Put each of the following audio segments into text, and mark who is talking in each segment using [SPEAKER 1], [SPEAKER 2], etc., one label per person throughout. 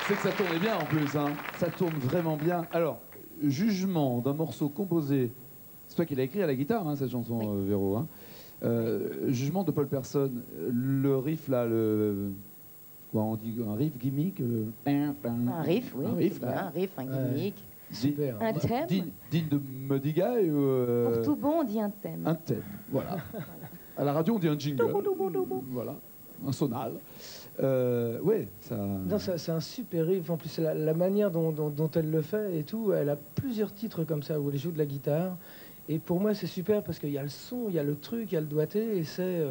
[SPEAKER 1] C'est que ça tournait bien en plus, hein. Ça tourne vraiment bien. Alors, jugement d'un morceau composé, c'est toi qui l'as écrit à la guitare, hein, cette chanson, oui. Véro. Hein. Jugement de Paul Persson, le riff là, quoi, on dit un riff gimmick,
[SPEAKER 2] un riff, oui,
[SPEAKER 1] un riff,
[SPEAKER 2] un riff, un gimmick.
[SPEAKER 3] Super.
[SPEAKER 2] Un thème.
[SPEAKER 1] Digne de Muddy Guy
[SPEAKER 2] Pour tout bon, on dit un thème.
[SPEAKER 1] Un thème, voilà. À la radio, on dit un jingle. Voilà, un sonal. Ouais, ça...
[SPEAKER 3] Non, c'est un super riff. En plus, la manière dont elle le fait et tout, elle a plusieurs titres comme ça où elle joue de la guitare. Et pour moi, c'est super parce qu'il y a le son, il y a le truc, il y a le doigté. Et c'est...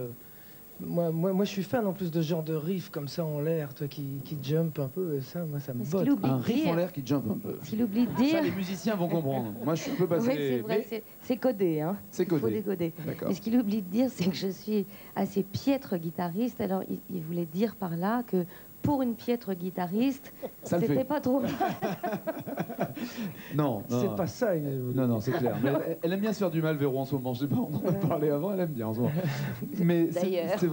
[SPEAKER 3] Moi, je suis fan en plus de ce genre de riff comme ça en l'air, qui jump un peu. Et ça, moi, ça me botte.
[SPEAKER 1] Un riff en l'air qui jump un peu.
[SPEAKER 2] Ce qu'il oublie de dire...
[SPEAKER 1] Ça, les musiciens vont comprendre. Moi, je peux passer...
[SPEAKER 2] Oui, c'est vrai, c'est codé. Hein.
[SPEAKER 1] C'est codé.
[SPEAKER 2] Il faut décoder. Mais ce qu'il oublie de dire, c'est que je suis assez piètre guitariste. Alors, il voulait dire par là que pour une piètre guitariste, c'était pas trop mal.
[SPEAKER 1] Non,
[SPEAKER 3] c'est pas ça.
[SPEAKER 1] Non, c'est clair. Mais elle aime bien se faire du mal, Véro, en ce moment. Je sais pas, on en a parlé avant, elle aime bien en ce moment. Mais c'est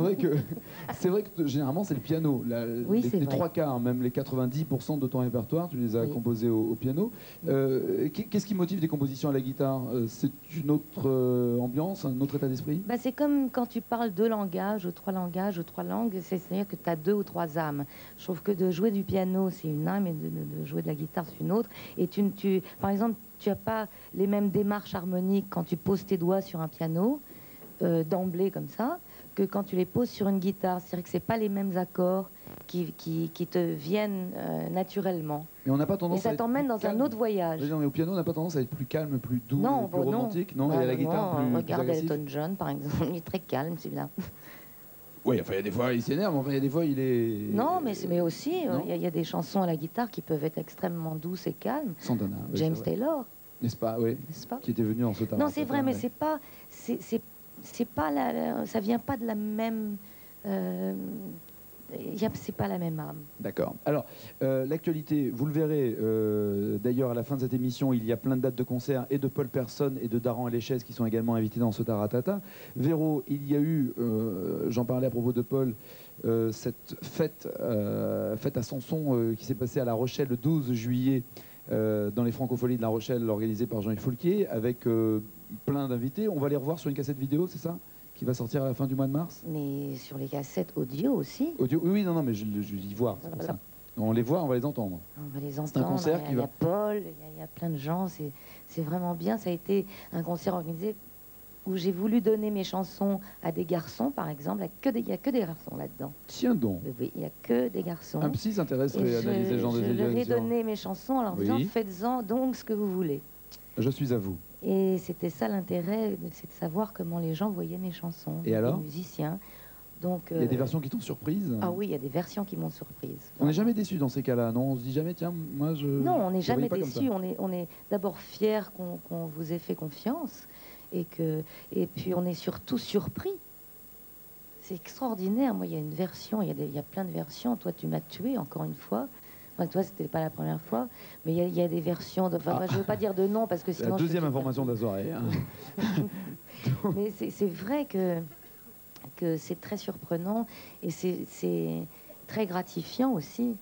[SPEAKER 1] vrai que généralement, c'est le piano. Les trois quarts, même les 90% de ton répertoire, tu les as composés au piano. Qu'est-ce qui motive des compositions à la guitare? C'est une autre ambiance, un autre état d'esprit?
[SPEAKER 2] C'est comme quand tu parles deux langages, ou trois langages, ou trois langues, c'est-à-dire que tu as deux ou trois âmes. Je trouve que de jouer du piano, c'est une âme, et de jouer de la guitare, c'est une autre. Et par exemple, tu n'as pas les mêmes démarches harmoniques quand tu poses tes doigts sur un piano, d'emblée comme ça, que quand tu les poses sur une guitare. C'est-à-dire que ce n'est pas les mêmes accords qui te viennent naturellement.
[SPEAKER 1] Et on n'a pas tendance.
[SPEAKER 2] Et ça t'emmène dans un autre voyage.
[SPEAKER 1] Non, mais au piano, on n'a pas tendance à être plus calme, plus doux, plus romantique. Non, et à la guitare, plus
[SPEAKER 2] regarde
[SPEAKER 1] agressif.
[SPEAKER 2] Elton John, par exemple, il est très calme, celui-là.
[SPEAKER 1] Oui, enfin, il y a des fois, il s'énerve, enfin, il y a des fois, il est...
[SPEAKER 2] Non, mais aussi, il y a des chansons à la guitare qui peuvent être extrêmement douces et calmes.
[SPEAKER 1] Santana, oui,
[SPEAKER 2] James Taylor.
[SPEAKER 1] N'est-ce pas, oui.
[SPEAKER 2] N'est-ce pas?
[SPEAKER 1] Qui était venu en ce temps.
[SPEAKER 2] Non, c'est vrai, mais c'est pas ça vient pas de la même... c'est pas la même âme. D'accord.
[SPEAKER 1] Alors, l'actualité, vous le verrez, d'ailleurs, à la fin de cette émission, il y a plein de dates de concerts, et de Paul Persson, et de Daran et les Chaises, qui sont également invités dans ce Taratata. Véro, il y a eu, j'en parlais à propos de Paul, cette fête à Samson qui s'est passée à La Rochelle le 12 juillet, dans les Francopholies de La Rochelle, organisée par Jean-Yves Foulquier, avec plein d'invités. On va les revoir sur une cassette vidéo, c'est ça? Qui va sortir à la fin du mois de mars?
[SPEAKER 2] Mais sur les cassettes audio aussi.
[SPEAKER 1] Audio, oui, non, mais je dis voir, c'est pour ça. On les voit, on va les entendre.
[SPEAKER 2] On va les entendre.
[SPEAKER 1] C'est un concert qui va...
[SPEAKER 2] Il y a Paul, il y a plein de gens, c'est vraiment bien. Ça a été un concert organisé où j'ai voulu donner mes chansons à des garçons, par exemple. Il n'y a que des garçons là-dedans.
[SPEAKER 1] Tiens donc.
[SPEAKER 2] Oui, il n'y a que des garçons.
[SPEAKER 1] Un psy s'intéresserait à analyser le genre de
[SPEAKER 2] Je leur ai donné mes chansons en leur disant, faites-en donc ce que vous voulez.
[SPEAKER 1] Je suis à vous.
[SPEAKER 2] Et c'était ça l'intérêt, c'est de savoir comment les gens voyaient mes chansons.
[SPEAKER 1] Et alors?
[SPEAKER 2] Les musiciens. Donc,
[SPEAKER 1] il y a des versions qui t'ont surprise?
[SPEAKER 2] Ah oui, il y a des versions qui m'ont surprise.
[SPEAKER 1] On n'est jamais déçu dans ces cas-là, non? On se dit jamais, tiens, moi je...
[SPEAKER 2] Non, on n'est jamais déçu. On est d'abord fiers qu'on vous ait fait confiance. Et puis on est surtout surpris. C'est extraordinaire. Moi, il y a une version, il y a plein de versions. Toi, tu m'as tué encore une fois. Enfin, toi, c'était pas la première fois, mais il y a des versions. Moi, je veux pas dire de nom parce que sinon.
[SPEAKER 1] La deuxième information de la soirée. Hein.
[SPEAKER 2] Mais c'est vrai que c'est très surprenant et c'est très gratifiant aussi.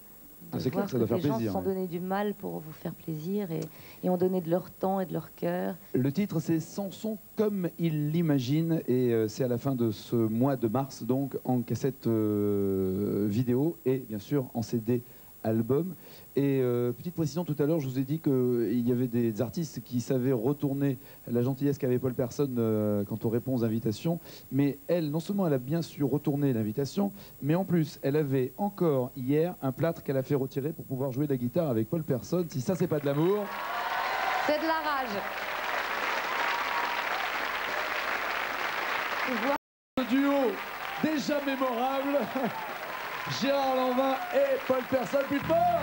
[SPEAKER 1] C'est clair que ça doit faire plaisir.
[SPEAKER 2] Les gens se sont donné du mal pour vous faire plaisir et ont donné de leur temps et de leur cœur.
[SPEAKER 1] Le titre, c'est Samson comme il l'imagine, et c'est à la fin de ce mois de mars, donc en cassette vidéo et bien sûr en CD album. Et petite précision, tout à l'heure, je vous ai dit qu'il y avait des artistes qui savaient retourner la gentillesse qu'avait Paul Persson quand on répond aux invitations. Mais elle, non seulement elle a bien su retourner l'invitation, mais en plus, elle avait encore hier un plâtre qu'elle a fait retirer pour pouvoir jouer de la guitare avec Paul Persson. Si ça, c'est pas de l'amour...
[SPEAKER 2] C'est de la rage.
[SPEAKER 1] Le duo déjà mémorable, Gérard Lanvin et Paul Persson, plus fort.